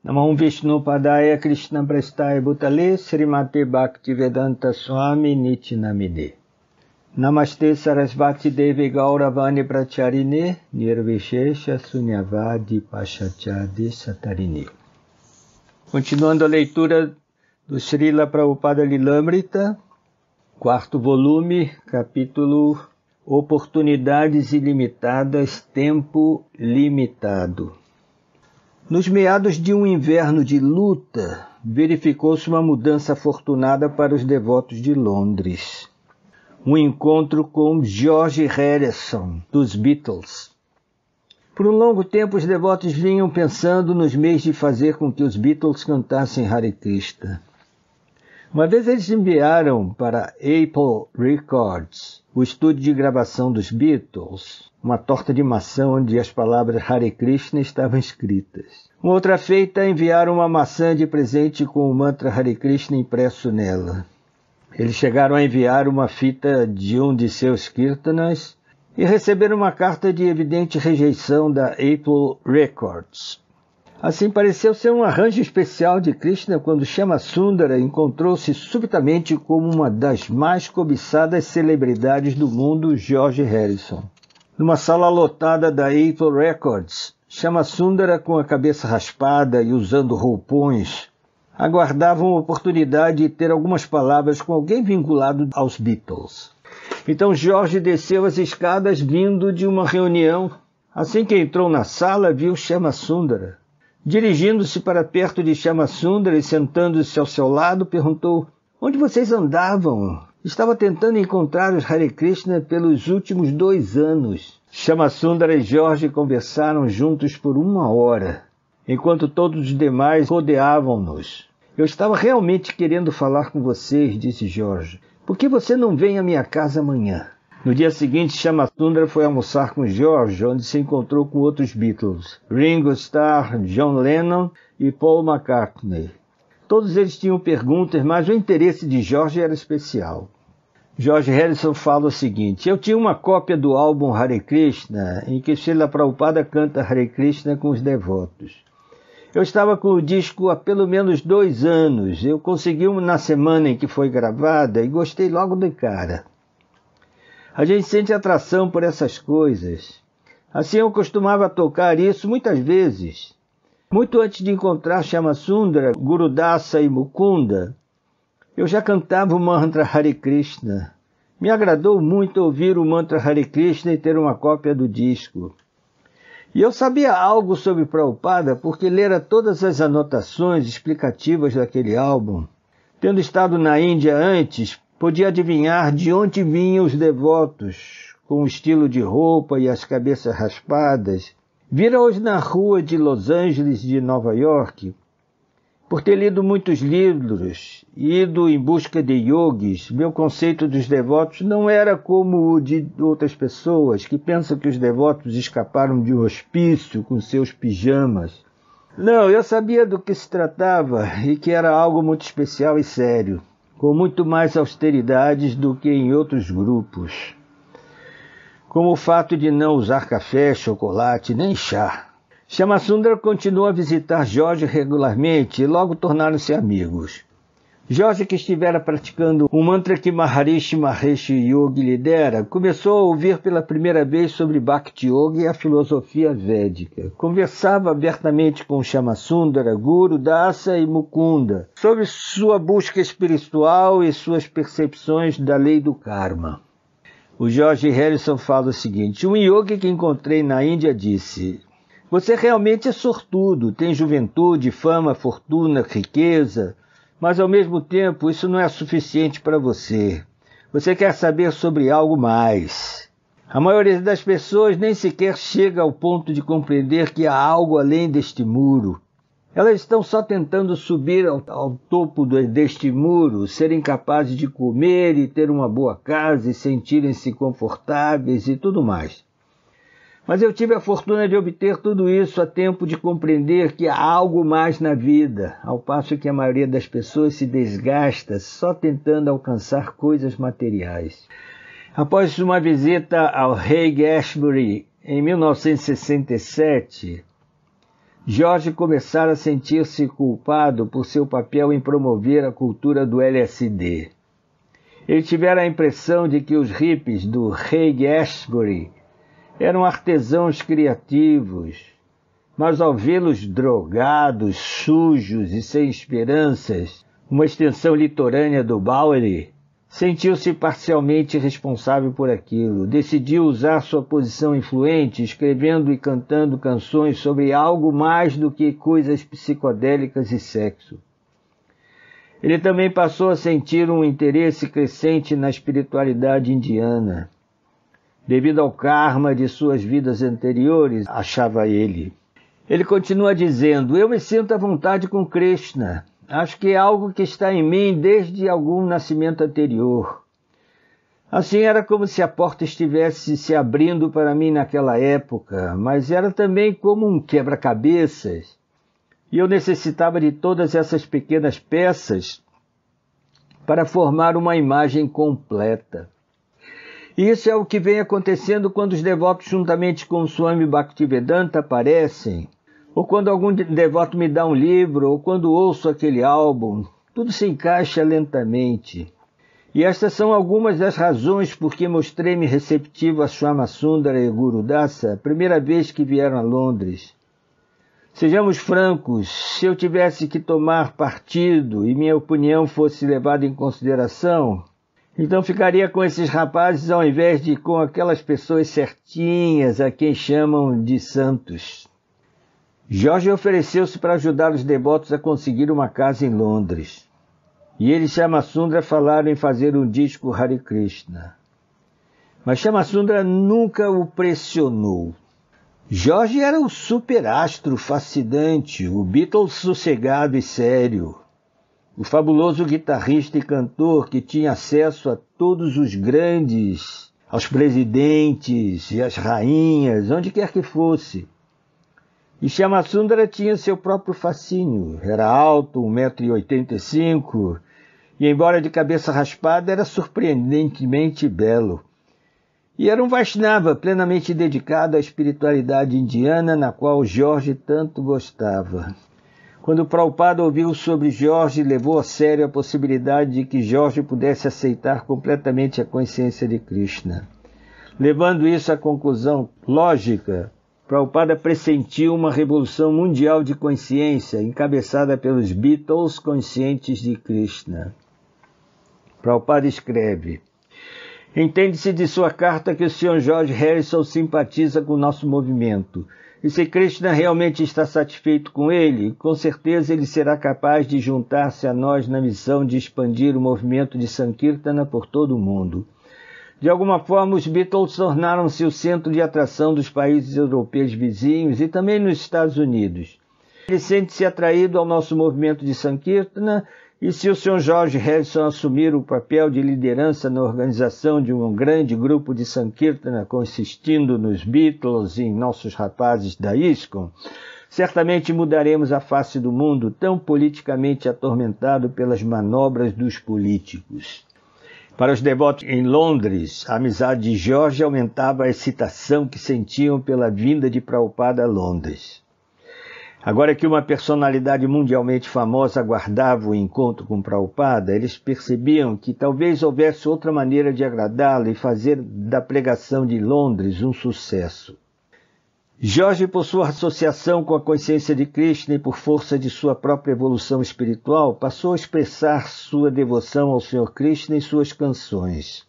Namah Vishnu Padaya Krishna Prestaya Bhutale Srimate Bhaktivedanta Swami Nityanamide. Namaste Sarasvati Devi Gauravani Pracharine Nirvishesha Sunyavadi Pashachadi Satarine. Continuando a leitura do Srila Prabhupada Lilamrita, quarto volume, capítulo Oportunidades Ilimitadas, Tempo Limitado. Nos meados de um inverno de luta, verificou-se uma mudança afortunada para os devotos de Londres. Um encontro com George Harrison, dos Beatles. Por um longo tempo, os devotos vinham pensando nos meios de fazer com que os Beatles cantassem Hare Krishna. Uma vez eles enviaram para Apple Records, o estúdio de gravação dos Beatles, uma torta de maçã onde as palavras Hare Krishna estavam escritas. Uma outra feita, enviaram uma maçã de presente com o mantra Hare Krishna impresso nela. Eles chegaram a enviar uma fita de um de seus kirtanas e receberam uma carta de evidente rejeição da Apple Records. Assim pareceu ser um arranjo especial de Krishna quando Shyamasundara encontrou-se subitamente como uma das mais cobiçadas celebridades do mundo, George Harrison. Numa sala lotada da Apple Records, Shyamasundara, com a cabeça raspada e usando roupões, aguardava uma oportunidade de ter algumas palavras com alguém vinculado aos Beatles. Então George desceu as escadas vindo de uma reunião. Assim que entrou na sala, viu Shyamasundara. Dirigindo-se para perto de Shyamasundara e sentando-se ao seu lado, perguntou: "Onde vocês andavam? Estava tentando encontrar os Hare Krishna pelos últimos 2 anos. Shyamasundara e George conversaram juntos por 1 hora, enquanto todos os demais rodeavam-nos. "Eu estava realmente querendo falar com vocês", disse George. "Por que você não vem à minha casa amanhã?" No dia seguinte, Shyamasundara foi almoçar com George, onde se encontrou com outros Beatles, Ringo Starr, John Lennon e Paul McCartney. Todos eles tinham perguntas, mas o interesse de George era especial. George Harrison fala o seguinte: "Eu tinha uma cópia do álbum Hare Krishna, em que Srila Prabhupada canta Hare Krishna com os devotos. Eu estava com o disco há pelo menos 2 anos. Eu consegui um na semana em que foi gravada e gostei logo de cara. A gente sente atração por essas coisas. Assim eu costumava tocar isso muitas vezes. Muito antes de encontrar Shyamasundara, Gurudasa e Mukunda, eu já cantava o mantra Hare Krishna. Me agradou muito ouvir o mantra Hare Krishna e ter uma cópia do disco. E eu sabia algo sobre Prabhupada porque lera todas as anotações explicativas daquele álbum. Tendo estado na Índia antes, podia adivinhar de onde vinham os devotos, com o estilo de roupa e as cabeças raspadas. Vira-os na rua de Los Angeles, de Nova York. Por ter lido muitos livros e ido em busca de yogis, meu conceito dos devotos não era como o de outras pessoas que pensam que os devotos escaparam de um hospício com seus pijamas. Não, eu sabia do que se tratava e que era algo muito especial e sério, com muito mais austeridades do que em outros grupos, como o fato de não usar café, chocolate nem chá. Shyamasundara continuou a visitar George regularmente e logo tornaram-se amigos. George, que estivera praticando um mantra que Maharishi Mahesh Yogi lhe dera, começou a ouvir pela primeira vez sobre Bhakti Yoga e a filosofia védica. Conversava abertamente com Shyamasundara, Guru, Dasa e Mukunda sobre sua busca espiritual e suas percepções da lei do karma. O George Harrison fala o seguinte: "Um yogi que encontrei na Índia disse: você realmente é sortudo, tem juventude, fama, fortuna, riqueza, mas ao mesmo tempo isso não é suficiente para você. Você quer saber sobre algo mais. A maioria das pessoas nem sequer chega ao ponto de compreender que há algo além deste muro. Elas estão só tentando subir ao topo deste muro, serem capazes de comer e ter uma boa casa e sentirem-se confortáveis e tudo mais. Mas eu tive a fortuna de obter tudo isso a tempo de compreender que há algo mais na vida, ao passo que a maioria das pessoas se desgasta só tentando alcançar coisas materiais." Após uma visita ao Haight Ashbury em 1967, George começara a sentir-se culpado por seu papel em promover a cultura do LSD. Ele tivera a impressão de que os hippies do Haight-Ashbury eram artesãos criativos, mas ao vê-los drogados, sujos e sem esperanças, uma extensão litorânea do Bowery, sentiu-se parcialmente responsável por aquilo. Decidiu usar sua posição influente, escrevendo e cantando canções sobre algo mais do que coisas psicodélicas e sexo. Ele também passou a sentir um interesse crescente na espiritualidade indiana, devido ao karma de suas vidas anteriores, achava ele. Ele continua dizendo: eu me sinto à vontade com Krishna. Acho que é algo que está em mim desde algum nascimento anterior. Assim, era como se a porta estivesse se abrindo para mim naquela época, mas era também como um quebra-cabeças. E eu necessitava de todas essas pequenas peças para formar uma imagem completa. E isso é o que vem acontecendo quando os devotos, juntamente com o Swami Bhaktivedanta, aparecem, ou quando algum devoto me dá um livro, ou quando ouço aquele álbum. Tudo se encaixa lentamente. E estas são algumas das razões por que mostrei-me receptivo a Swami Sundara e Guru Dasa a primeira vez que vieram a Londres. Sejamos francos, se eu tivesse que tomar partido e minha opinião fosse levada em consideração, então ficaria com esses rapazes ao invés de com aquelas pessoas certinhas a quem chamam de santos. George ofereceu-se para ajudar os devotos a conseguir uma casa em Londres. E ele e Shyamasundara falaram em fazer um disco Hare Krishna. Mas Shyamasundara nunca o pressionou. George era o superastro fascinante, o Beatles sossegado e sério, o fabuloso guitarrista e cantor que tinha acesso a todos os grandes, aos presidentes e às rainhas, onde quer que fosse. E Shyamasundara tinha seu próprio fascínio. Era alto, 1,85 m, e embora de cabeça raspada, era surpreendentemente belo. E era um Vaishnava plenamente dedicado à espiritualidade indiana, na qual George tanto gostava. Quando Prabhupada ouviu sobre George, levou a sério a possibilidade de que George pudesse aceitar completamente a consciência de Krishna. Levando isso à conclusão lógica, Prabhupada pressentiu uma revolução mundial de consciência, encabeçada pelos Beatles conscientes de Krishna. Prabhupada escreve: entende-se de sua carta que o Sr. George Harrison simpatiza com o nosso movimento. E se Krishna realmente está satisfeito com ele, com certeza ele será capaz de juntar-se a nós na missão de expandir o movimento de Sankirtana por todo o mundo. De alguma forma, os Beatles tornaram-se o centro de atração dos países europeus vizinhos e também nos Estados Unidos. Ele sente-se atraído ao nosso movimento de Sankirtana, e se o Sr. George Harrison assumir o papel de liderança na organização de um grande grupo de Sankirtana consistindo nos Beatles e em nossos rapazes da ISKCON, certamente mudaremos a face do mundo tão politicamente atormentado pelas manobras dos políticos. Para os devotos em Londres, a amizade de George aumentava a excitação que sentiam pela vinda de Prabhupada a Londres. Agora que uma personalidade mundialmente famosa aguardava o encontro com Prabhupada, eles percebiam que talvez houvesse outra maneira de agradá-lo e fazer da pregação de Londres um sucesso. George, por sua associação com a consciência de Krishna e por força de sua própria evolução espiritual, passou a expressar sua devoção ao Sr. Krishna em suas canções.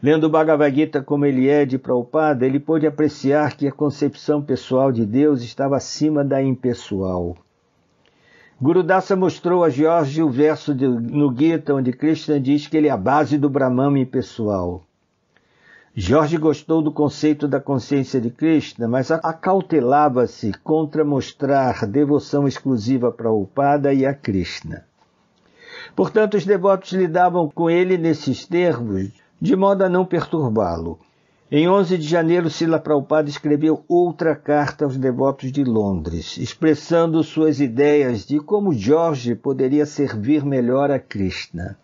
Lendo o Bhagavad Gita como ele é de Prabhupada, ele pôde apreciar que a concepção pessoal de Deus estava acima da impessoal. Guru Dasa mostrou a George o verso no Gita onde Krishna diz que ele é a base do Brahman impessoal. George gostou do conceito da consciência de Krishna, mas acautelava-se contra mostrar devoção exclusiva a Prabhupada e a Krishna. Portanto, os devotos lidavam com ele nesses termos, de modo a não perturbá-lo. Em 11 de janeiro, Srila Prabhupada escreveu outra carta aos devotos de Londres, expressando suas ideias de como George poderia servir melhor a Krishna.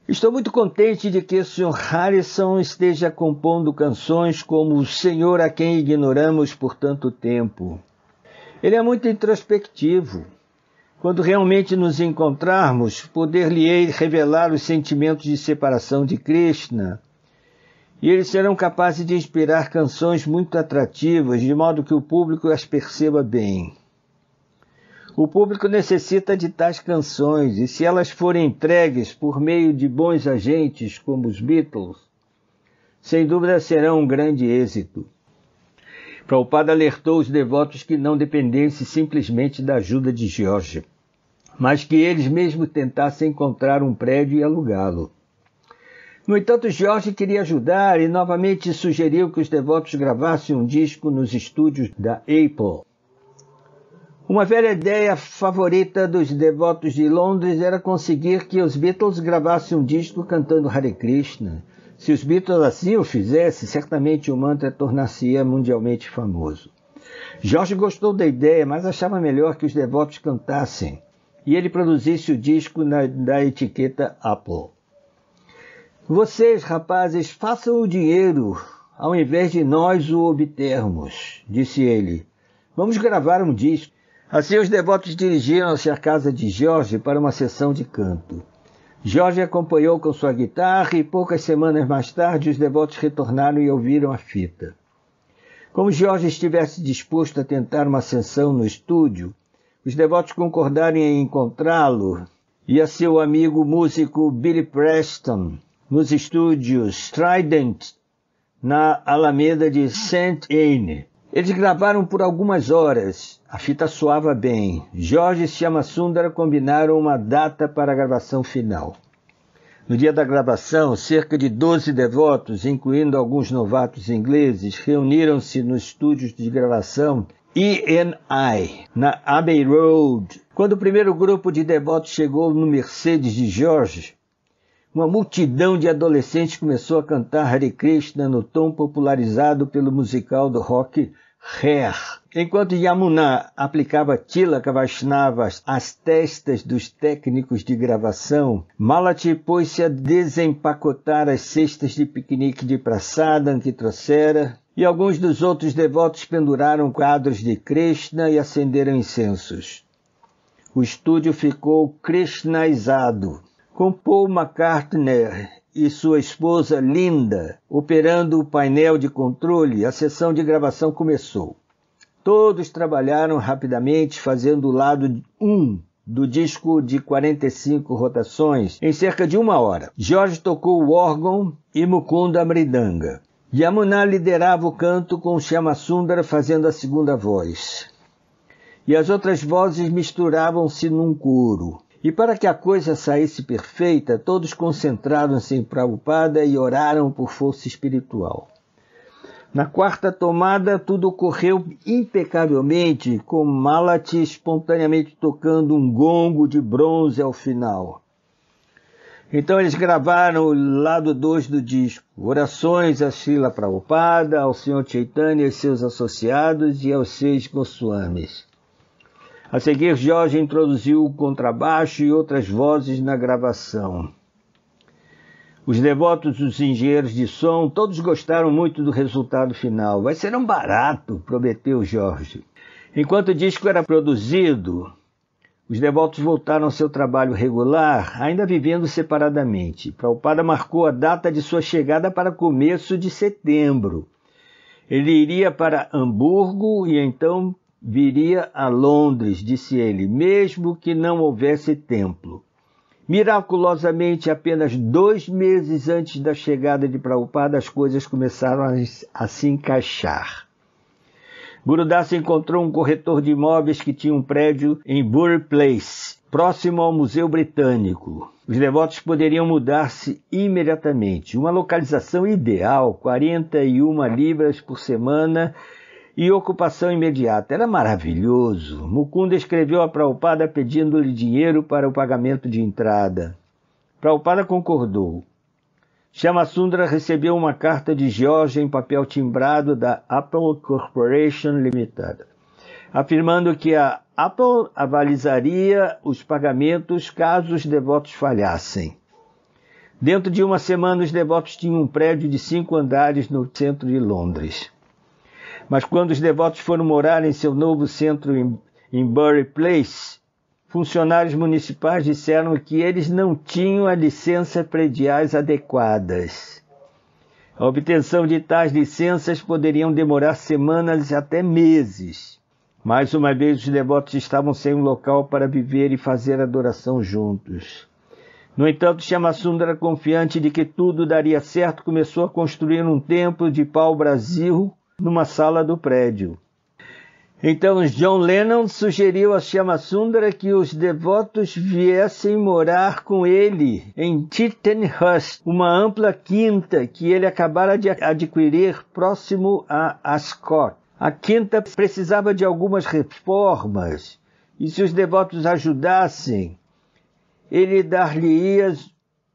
Estou muito contente de que o Sr. Harrison esteja compondo canções como O Senhor a quem ignoramos por tanto tempo. Ele é muito introspectivo. Quando realmente nos encontrarmos, poder-lhe-ei revelar os sentimentos de separação de Krishna, e eles serão capazes de inspirar canções muito atrativas, de modo que o público as perceba bem. O público necessita de tais canções, e se elas forem entregues por meio de bons agentes, como os Beatles, sem dúvida serão um grande êxito. Prabhupada alertou os devotos que não dependessem simplesmente da ajuda de George, mas que eles mesmos tentassem encontrar um prédio e alugá-lo. No entanto, George queria ajudar e novamente sugeriu que os devotos gravassem um disco nos estúdios da Apple. Uma velha ideia favorita dos devotos de Londres era conseguir que os Beatles gravassem um disco cantando Hare Krishna. Se os Beatles assim o fizessem, certamente o mantra tornar-se-ia mundialmente famoso. George gostou da ideia, mas achava melhor que os devotos cantassem, e ele produzisse o disco da etiqueta Apple. Vocês, rapazes, façam o dinheiro, ao invés de nós o obtermos, disse ele. Vamos gravar um disco. Assim os devotos dirigiram-se à casa de George para uma sessão de canto. George acompanhou com sua guitarra e poucas semanas mais tarde os devotos retornaram e ouviram a fita. Como George estivesse disposto a tentar uma sessão no estúdio, os devotos concordaram em encontrá-lo e a seu amigo músico Billy Preston nos estúdios Trident, na Alameda de St. Anne. Eles gravaram por algumas horas. A fita soava bem. George e Shyamasundara combinaram uma data para a gravação final. No dia da gravação, cerca de 12 devotos, incluindo alguns novatos ingleses, reuniram-se nos estúdios de gravação E&I, na Abbey Road. Quando o primeiro grupo de devotos chegou no Mercedes de George, uma multidão de adolescentes começou a cantar Hare Krishna no tom popularizado pelo musical do rock Hair. Enquanto Yamuna aplicava Tilaka Vaishnava às testas dos técnicos de gravação, Malachi pôs-se a desempacotar as cestas de piquenique de Prasadam que trouxera, e alguns dos outros devotos penduraram quadros de Krishna e acenderam incensos. O estúdio ficou krishnaizado, com Paul McCartney e sua esposa Linda operando o painel de controle. A sessão de gravação começou. Todos trabalharam rapidamente, fazendo o lado 1 do disco de 45 rotações em cerca de 1 hora. George tocou o órgão e Mukunda a mridanga. Yamuna liderava o canto com Shyamasundara fazendo a segunda voz. E as outras vozes misturavam-se num coro. E para que a coisa saísse perfeita, todos concentraram-se em Prabhupada e oraram por força espiritual. Na quarta tomada, tudo ocorreu impecavelmente, com Malachi espontaneamente tocando um gongo de bronze ao final. Então eles gravaram o lado 2 do disco, orações a Srila Prabhupada, ao Sr. Chaitanya e seus associados e aos 6 Goswamis. A seguir, George introduziu o contrabaixo e outras vozes na gravação. Os devotos, os engenheiros de som, todos gostaram muito do resultado final. Vai ser um barato, prometeu George. Enquanto o disco era produzido, os devotos voltaram ao seu trabalho regular, ainda vivendo separadamente. Prabhupada marcou a data de sua chegada para começo de setembro. Ele iria para Hamburgo e então viria a Londres, disse ele, mesmo que não houvesse templo. Miraculosamente, apenas 2 meses antes da chegada de Prabhupada, as coisas começaram a se encaixar. Gurudas encontrou um corretor de imóveis que tinha um prédio em Bury Place, próximo ao Museu Britânico. Os devotos poderiam mudar-se imediatamente. Uma localização ideal, 41 libras por semana, e ocupação imediata. Era maravilhoso. Mukunda escreveu a Prabhupada pedindo-lhe dinheiro para o pagamento de entrada. Prabhupada concordou. Shyamasundara recebeu uma carta de George em papel timbrado da Apple Corporation Limited, afirmando que a Apple avalizaria os pagamentos caso os devotos falhassem. Dentro de 1 semana, os devotos tinham um prédio de 5 andares no centro de Londres. Mas quando os devotos foram morar em seu novo centro em Bury Place, funcionários municipais disseram que eles não tinham as licenças prediais adequadas. A obtenção de tais licenças poderiam demorar semanas e até meses. Mais uma vez, os devotos estavam sem um local para viver e fazer adoração juntos. No entanto, Shyamsundara, confiante de que tudo daria certo, começou a construir um templo de pau-brasil numa sala do prédio. Então, John Lennon sugeriu a Shyamsundara que os devotos viessem morar com ele em Tittenhurst, uma ampla quinta que ele acabara de adquirir próximo a Ascot. A quinta precisava de algumas reformas, e se os devotos ajudassem, ele dar-lhe-ia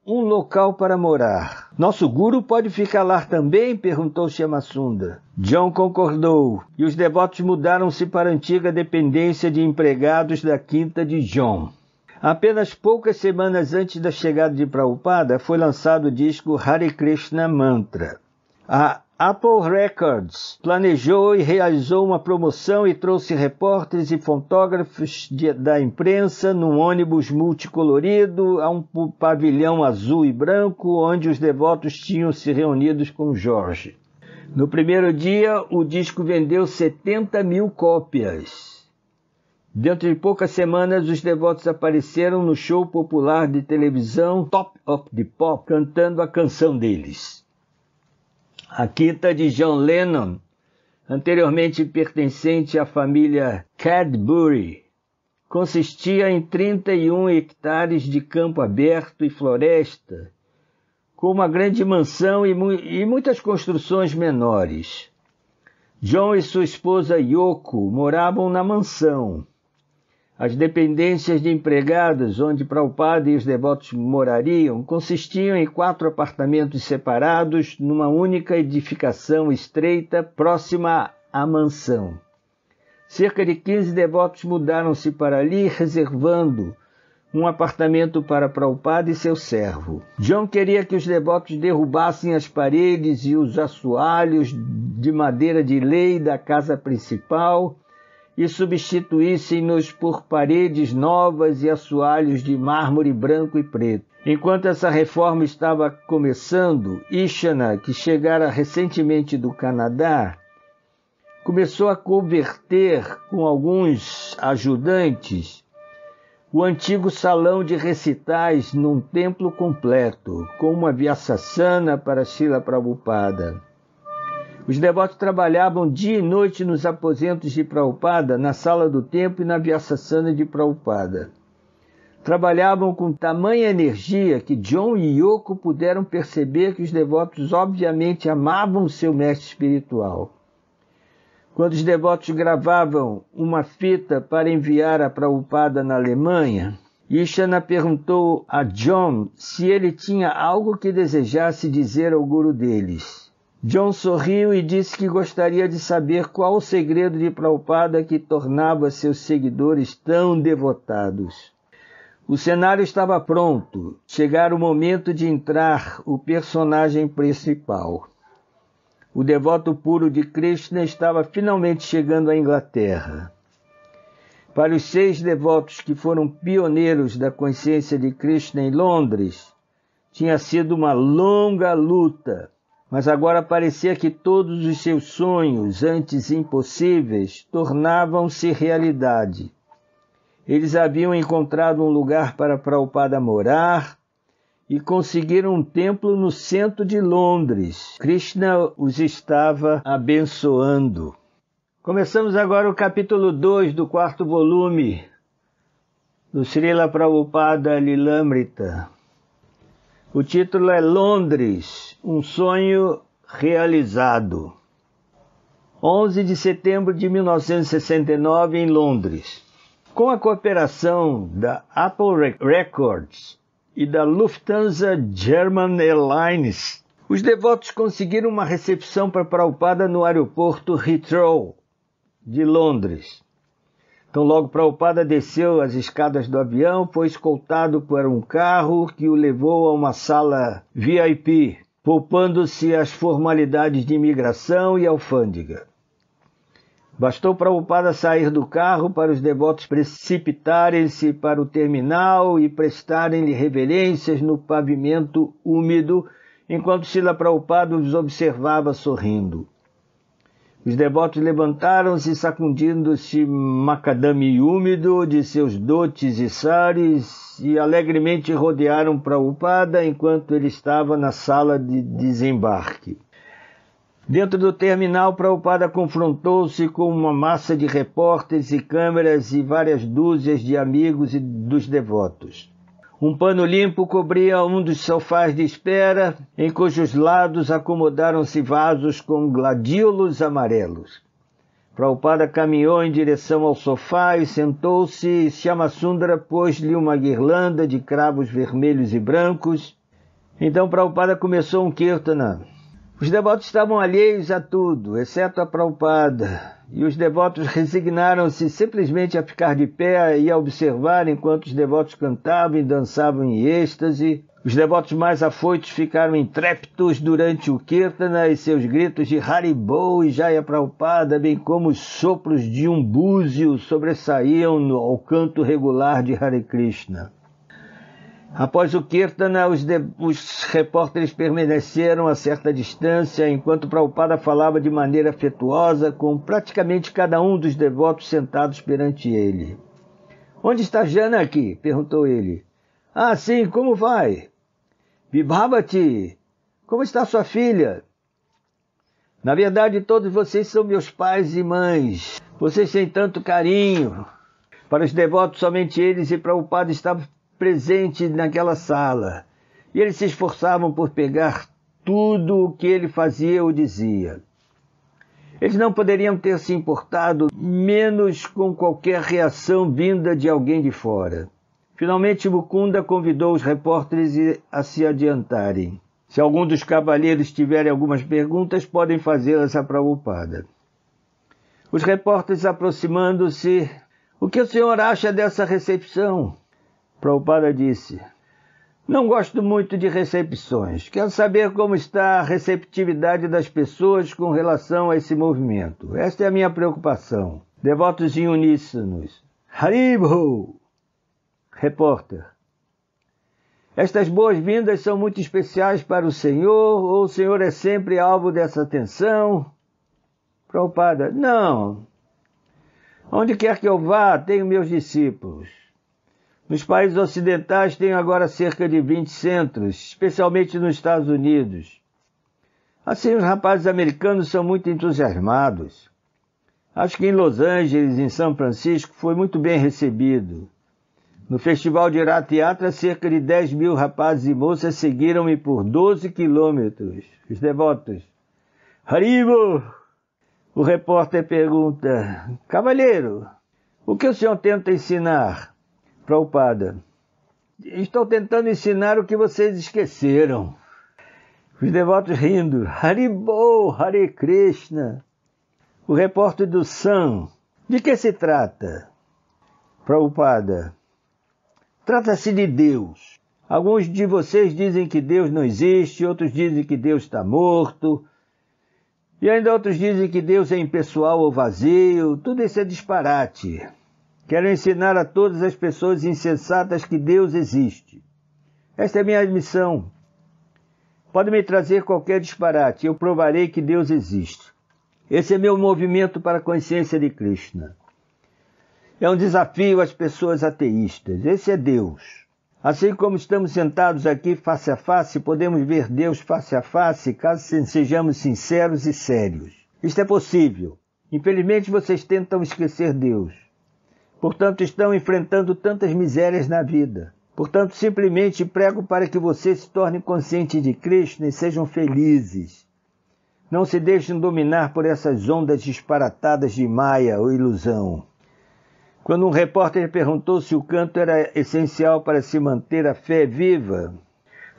um local para morar. Nosso guru pode ficar lá também? Perguntou Shyamsundara. John concordou, e os devotos mudaram-se para a antiga dependência de empregados da quinta de John. Apenas poucas semanas antes da chegada de Prabhupada, foi lançado o disco Hare Krishna Mantra. A Apple Records planejou e realizou uma promoção e trouxe repórteres e fotógrafos da imprensa num ônibus multicolorido a um pavilhão azul e branco onde os devotos tinham se reunido com Jorge. No primeiro dia, o disco vendeu 70 mil cópias. Dentro de poucas semanas, os devotos apareceram no show popular de televisão Top of the Pop, cantando a canção deles. A quinta de John Lennon, anteriormente pertencente à família Cadbury, consistia em 31 hectares de campo aberto e floresta, com uma grande mansão e muitas construções menores. John e sua esposa Yoko moravam na mansão. As dependências de empregados, onde Prabhupada e os devotos morariam, consistiam em 4 apartamentos separados numa única edificação estreita próxima à mansão. Cerca de 15 devotos mudaram-se para ali, reservando um apartamento para Prabhupada e seu servo. John queria que os devotos derrubassem as paredes e os assoalhos de madeira de lei da casa principal e substituíssem-nos por paredes novas e assoalhos de mármore branco e preto. Enquanto essa reforma estava começando, Ishana, que chegara recentemente do Canadá, começou a converter com alguns ajudantes o antigo salão de recitais num templo completo, com uma Vyasasana para Srila Prabhupada. Os devotos trabalhavam dia e noite nos aposentos de Prabhupada, na sala do templo e na Vyasasana de Prabhupada. Trabalhavam com tamanha energia que John e Yoko puderam perceber que os devotos obviamente amavam seu mestre espiritual. Quando os devotos gravavam uma fita para enviar a Prabhupada na Alemanha, Ishana perguntou a John se ele tinha algo que desejasse dizer ao guru deles. John sorriu e disse que gostaria de saber qual o segredo de Prabhupada que tornava seus seguidores tão devotados. O cenário estava pronto. Chegara o momento de entrar o personagem principal. O devoto puro de Krishna estava finalmente chegando à Inglaterra. Para os 6 devotos que foram pioneiros da consciência de Krishna em Londres, tinha sido uma longa luta. Mas agora parecia que todos os seus sonhos, antes impossíveis, tornavam-se realidade. Eles haviam encontrado um lugar para Prabhupada morar e conseguiram um templo no centro de Londres. Krishna os estava abençoando. Começamos agora o capítulo 2 do 4º volume do Srila Prabhupada Lilamrita. O título é Londres, um sonho realizado. 11 de setembro de 1969, em Londres. Com a cooperação da Apple Records e da Lufthansa German Airlines, os devotos conseguiram uma recepção para Prabhupada no aeroporto Heathrow de Londres. Então logo Prabhupada desceu as escadas do avião, foi escoltado por um carro que o levou a uma sala VIP, poupando-se as formalidades de imigração e alfândega. Bastou Prabhupada sair do carro para os devotos precipitarem-se para o terminal e prestarem-lhe reverências no pavimento úmido, enquanto Srila Prabhupada os observava sorrindo. Os devotos levantaram-se, sacudindo-se macadame úmido de seus dotes e saris, e alegremente rodearam Prabhupada enquanto ele estava na sala de desembarque. Dentro do terminal, Prabhupada confrontou-se com uma massa de repórteres e câmeras e várias dúzias de amigos e dos devotos. Um pano limpo cobria um dos sofás de espera, em cujos lados acomodaram-se vasos com gladiolos amarelos. Prabhupada caminhou em direção ao sofá e sentou-se, e Shyamasundara pôs-lhe uma guirlanda de cravos vermelhos e brancos. Então Prabhupada começou um kirtana. Os devotos estavam alheios a tudo, exceto a Prabhupada, e os devotos resignaram-se simplesmente a ficar de pé e a observar enquanto os devotos cantavam e dançavam em êxtase. Os devotos mais afoitos ficaram intrépidos durante o Kirtana e seus gritos de Haribol e Jaya Prabhupada, bem como os sopros de um búzio sobressaíam ao canto regular de Hare Krishna. Após o Kirtana, os repórteres permaneceram a certa distância, enquanto Prabhupada falava de maneira afetuosa com praticamente cada um dos devotos sentados perante ele. "Onde está Janaki?" perguntou ele. "Ah, sim, como vai?" "Vibhavati, como está sua filha?" "Na verdade, todos vocês são meus pais e mães. Vocês têm tanto carinho." Para os devotos, somente eles e Prabhupada estavam presente naquela sala, e eles se esforçavam por pegar tudo o que ele fazia ou dizia. Eles não poderiam ter se importado menos com qualquer reação vinda de alguém de fora. Finalmente Mukunda convidou os repórteres a se adiantarem. Se algum dos cavalheiros tiverem algumas perguntas, podem fazê-las a Prabhupada. Os repórteres aproximando-se: "O que o senhor acha dessa recepção?" Prabhupada disse: "Não gosto muito de recepções. Quero saber como está a receptividade das pessoas com relação a esse movimento. Esta é a minha preocupação." Devotos em uníssonos: "Haribol!" Repórter: "Estas boas-vindas são muito especiais para o senhor, ou o senhor é sempre alvo dessa atenção?" Prabhupada: "Não. Onde quer que eu vá, tenho meus discípulos. Nos países ocidentais tenho agora cerca de 20 centros, especialmente nos Estados Unidos. Assim, os rapazes americanos são muito entusiasmados. Acho que em Los Angeles, em São Francisco, foi muito bem recebido. No festival de Rath Yatra, cerca de 10.000 rapazes e moças seguiram-me por 12 quilômetros. Os devotos: "Haribo!" O repórter pergunta: "Cavalheiro, o que o senhor tenta ensinar?" Prabhupada: "Estou tentando ensinar o que vocês esqueceram." Os devotos rindo: "Haribol, Hare Krishna." O repórter do Sun: "De que se trata?" Prabhupada: "Trata-se de Deus. Alguns de vocês dizem que Deus não existe, outros dizem que Deus está morto, e ainda outros dizem que Deus é impessoal ou vazio. Tudo isso é disparate. Quero ensinar a todas as pessoas insensatas que Deus existe. Esta é minha missão. Pode me trazer qualquer disparate, eu provarei que Deus existe. Esse é meu movimento para a consciência de Krishna. É um desafio às pessoas ateístas. Esse é Deus. Assim como estamos sentados aqui face a face, podemos ver Deus face a face, caso sejamos sinceros e sérios. Isto é possível. Infelizmente, vocês tentam esquecer Deus. Portanto, estão enfrentando tantas misérias na vida. Portanto, simplesmente prego para que vocês se tornem conscientes de Krishna e sejam felizes. Não se deixem dominar por essas ondas disparatadas de Maya ou ilusão. Quando um repórter perguntou se o canto era essencial para se manter a fé viva,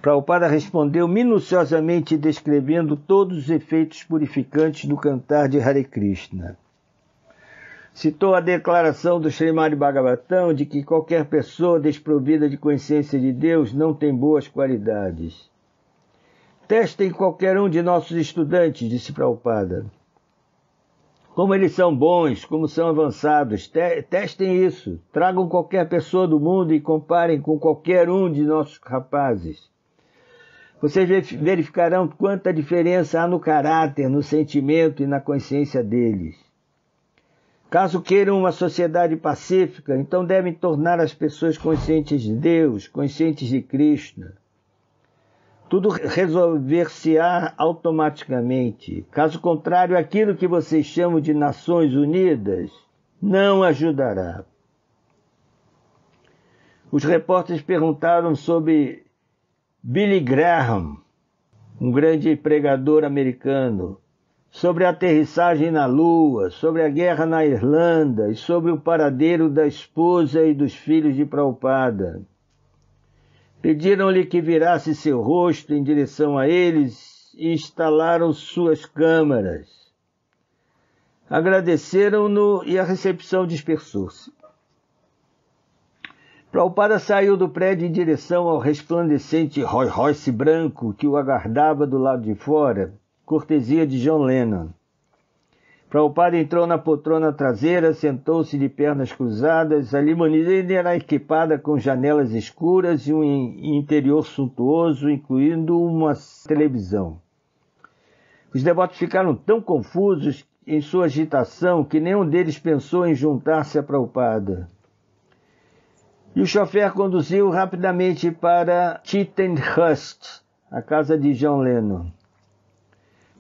Prabhupada respondeu minuciosamente descrevendo todos os efeitos purificantes do cantar de Hare Krishna. Citou a declaração do Srimad Bhagavatam de que qualquer pessoa desprovida de consciência de Deus não tem boas qualidades. Testem qualquer um de nossos estudantes, disse Prabhupada. Como eles são bons, como são avançados. Testem isso. Tragam qualquer pessoa do mundo e comparem com qualquer um de nossos rapazes. Vocês verificarão quanta diferença há no caráter, no sentimento e na consciência deles. Caso queiram uma sociedade pacífica, então devem tornar as pessoas conscientes de Deus, conscientes de Krishna. Tudo resolver-se-á automaticamente. Caso contrário, aquilo que vocês chamam de Nações Unidas não ajudará. Os repórteres perguntaram sobre Billy Graham, um grande pregador americano, sobre a aterrissagem na Lua, sobre a guerra na Irlanda e sobre o paradeiro da esposa e dos filhos de Prabhupada. Pediram-lhe que virasse seu rosto em direção a eles e instalaram suas câmaras. Agradeceram-no e a recepção dispersou-se. Prabhupada saiu do prédio em direção ao resplandecente Rolls Royce branco que o aguardava do lado de fora, cortesia de John Lennon. Prabhupada entrou na poltrona traseira, sentou-se de pernas cruzadas. A limusine era equipada com janelas escuras e um interior suntuoso, incluindo uma televisão. Os devotos ficaram tão confusos em sua agitação que nenhum deles pensou em juntar-se a Prabhupada. E o chofer conduziu rapidamente para Chittenhurst, a casa de John Lennon.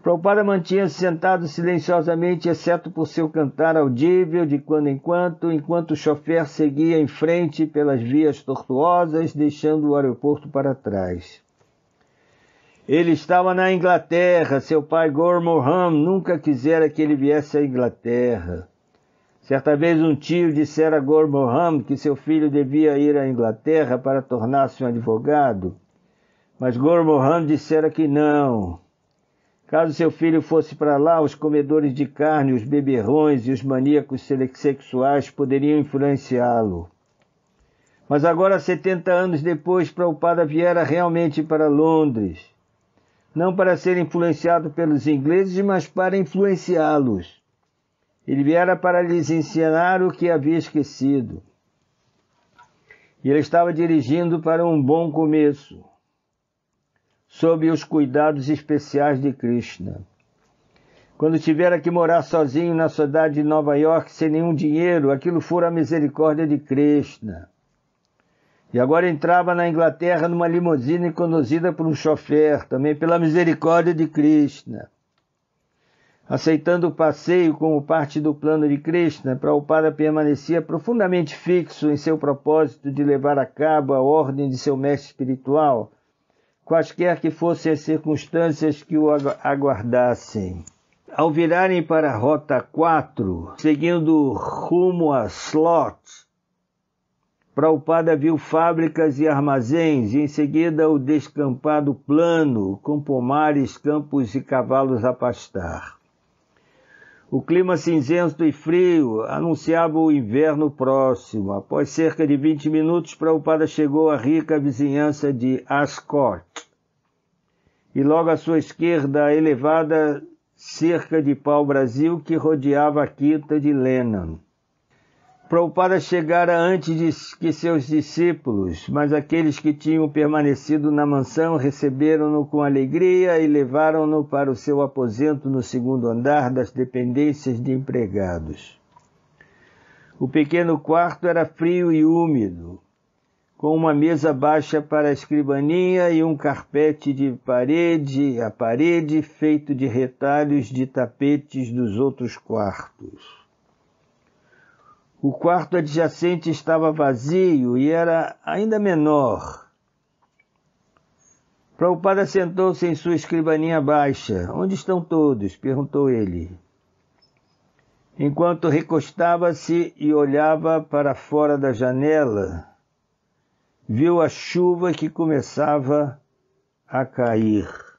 Prabhupada mantinha-se sentado silenciosamente, exceto por seu cantar audível de quando em quando, enquanto o chofer seguia em frente pelas vias tortuosas, deixando o aeroporto para trás. Ele estava na Inglaterra. Seu pai, Gormohan, nunca quisera que ele viesse à Inglaterra. Certa vez um tio dissera a Gormohan que seu filho devia ir à Inglaterra para tornar-se um advogado, mas Gormohan dissera que não. Caso seu filho fosse para lá, os comedores de carne, os beberrões e os maníacos sexuais poderiam influenciá-lo. Mas agora, 70 anos depois, Prabhupada viera realmente para Londres. Não para ser influenciado pelos ingleses, mas para influenciá-los. Ele viera para lhes ensinar o que havia esquecido. E ele estava dirigindo para um bom começo, sob os cuidados especiais de Krishna. Quando tivera que morar sozinho na cidade de Nova York, sem nenhum dinheiro, aquilo fora a misericórdia de Krishna. E agora entrava na Inglaterra numa limusine conduzida por um chofer, também pela misericórdia de Krishna. Aceitando o passeio como parte do plano de Krishna, Prabhupada permanecia profundamente fixo em seu propósito de levar a cabo a ordem de seu mestre espiritual, quaisquer que fossem as circunstâncias que o aguardassem. Ao virarem para a Rota 4, seguindo rumo a Slot, Prabhupada viu fábricas e armazéns, e em seguida o descampado plano, com pomares, campos e cavalos a pastar. O clima cinzento e frio anunciava o inverno próximo. Após cerca de 20 minutos, Prabhupada chegou à rica vizinhança de Ascot. E logo à sua esquerda, a elevada cerca de pau-brasil que rodeava a quinta de Lennon. Prabhupada chegara antes que seus discípulos, mas aqueles que tinham permanecido na mansão receberam-no com alegria e levaram-no para o seu aposento no segundo andar das dependências de empregados. O pequeno quarto era frio e úmido, com uma mesa baixa para a escrivaninha e um carpete de parede a parede feito de retalhos de tapetes dos outros quartos. O quarto adjacente estava vazio e era ainda menor. Prabhupada sentou-se em sua escrivaninha baixa. Onde estão todos? Perguntou ele. Enquanto recostava-se e olhava para fora da janela, viu a chuva que começava a cair.